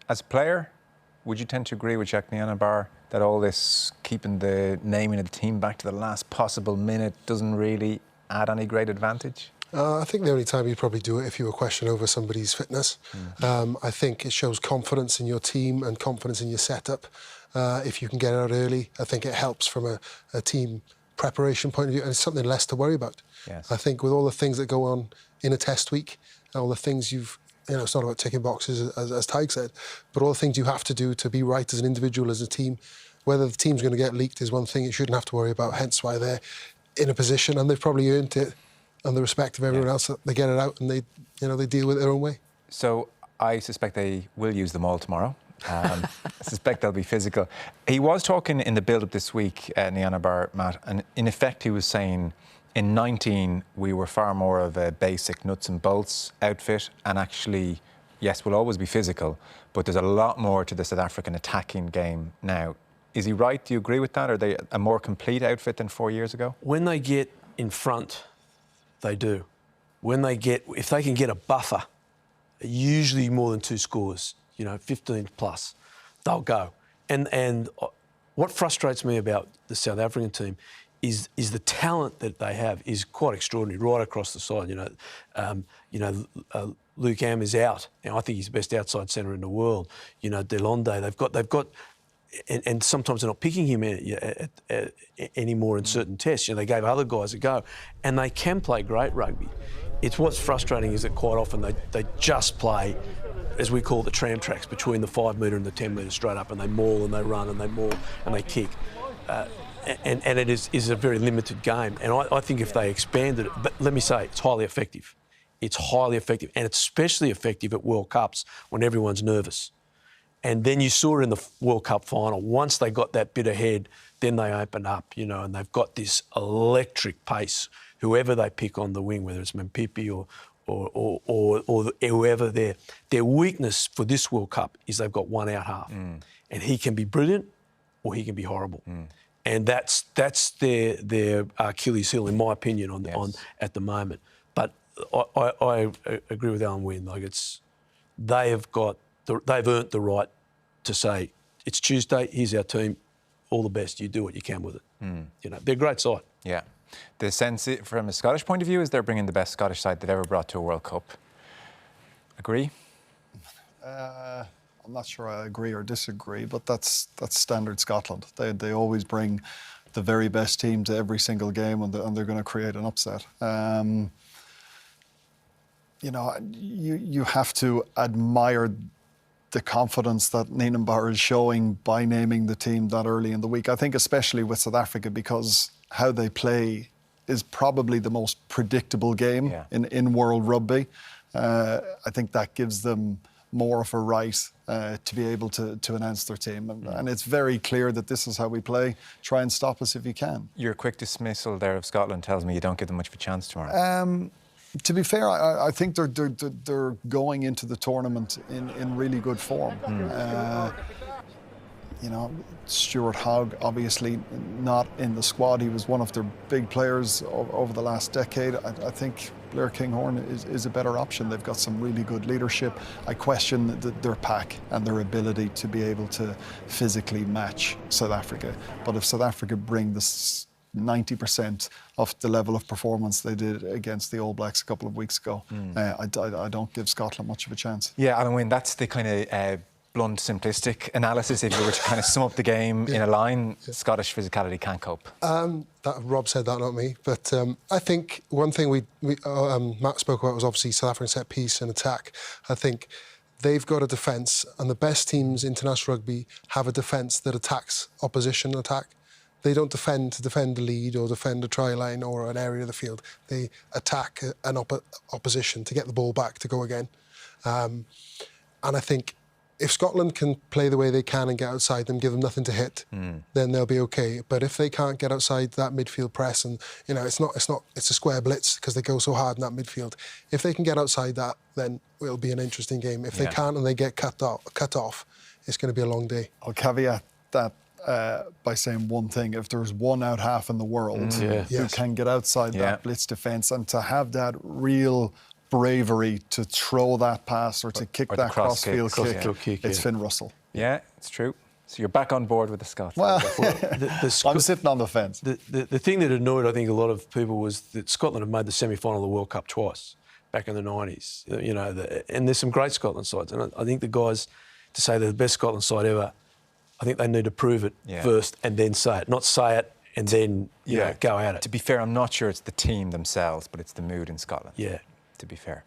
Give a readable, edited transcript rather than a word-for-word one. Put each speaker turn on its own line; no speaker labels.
As a player, would you tend to agree with Jack Nianabar that all this keeping the naming of the team back to the last possible minute doesn't really add any great advantage?
I think the only time you'd probably do it if you were questioning over somebody's fitness. I think it shows confidence in your team and confidence in your setup. If you can get out early, I think it helps from a team preparation point of view, and it's something less to worry about.
Yes.
I think with all the things that go on in a test week, and all the things it's not about ticking boxes, as Tig said, but all the things you have to do to be right as an individual, as a team. Whether the team's going to get leaked is one thing you shouldn't have to worry about, hence why they're in a position, and they've probably earned it, and the respect of everyone else, that they get it out and they deal with it their own way. So
I suspect they will use them all tomorrow. I suspect they'll be physical. He was talking in the build-up this week, Nianabar, Matt, and in effect he was saying in 19 we were far more of a basic nuts and bolts outfit, and actually, yes, we'll always be physical, but there's a lot more to the South African attacking game now. Is he right? Do you agree with that? Are they a more complete outfit than 4 years ago?
When they get in front, they do. If they can get a buffer, usually more than 2 scores, 15 plus, they'll go. And what frustrates me about the South African team is the talent that they have is quite extraordinary right across the side. Luke Am is out. I think he's the best outside centre in the world. Delonde, they've got. And sometimes they're not picking him anymore in certain tests. They gave other guys a go, and they can play great rugby. It's what's frustrating is that quite often they just play, as we call it, the tram tracks between the 5 metre and the 10 metre straight up, and they maul and they run and they maul and they kick. And it is a very limited game. And I think if they expanded it, but let me say, it's highly effective. It's highly effective, and it's especially effective at World Cups when everyone's nervous. And then you saw in the World Cup final, once they got that bit ahead, then they open up, and they've got this electric pace. Whoever they pick on the wing, whether it's Mpipi or whoever their weakness for this World Cup is they've got one out half. And he can be brilliant or he can be horrible. And that's their Achilles heel, in my opinion, on at the moment. But I agree with Alun Wyn. They've earned the right to say, it's Tuesday, here's our team, all the best, you do what you can with it. They're a great side.
Yeah. The sense from a Scottish point of view is they're bringing the best Scottish side they've ever brought to a World Cup. Agree?
I'm not sure I agree or disagree, but that's standard Scotland. They always bring the very best team to every single game, and they're going to create an upset. You have to admire the confidence that Nianabar is showing by naming the team that early in the week. I think especially with South Africa, because how they play is probably the most predictable game in world rugby. I think that gives them more of a right to be able to announce their team. And it's very clear that this is how we play. Try and stop us if you can.
Your quick dismissal there of Scotland tells me you don't give them much of a chance tomorrow.
To be fair, I think they're going into the tournament in really good form. Stuart Hogg, obviously not in the squad. He was one of their big players over the last decade. I think Blair Kinghorn is a better option. They've got some really good leadership. I question their pack and their ability to be able to physically match South Africa. But if South Africa bring this 90% of the level of performance they did against the All Blacks a couple of weeks ago, I don't give Scotland much of a chance.
Yeah, Alun Wyn, that's the kind of blunt, simplistic analysis. If you were to kind of sum up the game in a line, Scottish physicality can't cope.
Rob said that, not me. But I think one thing Matt spoke about was obviously South African set piece and attack. I think they've got a defence, and the best teams in international rugby have a defence that attacks opposition attack. They don't defend to defend a lead or defend a try line or an area of the field. They attack an opposition to get the ball back to go again. And I think if Scotland can play the way they can and get outside them, give them nothing to hit, then they'll be okay. But if they can't get outside that midfield press, and it's a square blitz because they go so hard in that midfield. If they can get outside that, then it'll be an interesting game. If they can't and they get cut off, it's going to be a long day.
I'll caveat that by saying one thing: if there's one out half in the world who can get outside that blitz defence, and to have that real bravery to throw that pass or to kick
or the
that
cross
cross-field
kicks,
kick,
yeah.
it's Finn Russell.
Yeah, it's true. So you're back on board with the Scots.
Well,
The
I'm sitting on the fence.
The thing that annoyed, I think, a lot of people was that Scotland have made the semi-final of the World Cup twice back in the 90s. You know, and there's some great Scotland sides. And I think the guys, to say they're the best Scotland side ever, I think they need to prove it first and then say it. Not say it and then you know, go at it.
To be fair, I'm not sure it's the team themselves, but it's the mood in Scotland.
Yeah.
To be fair.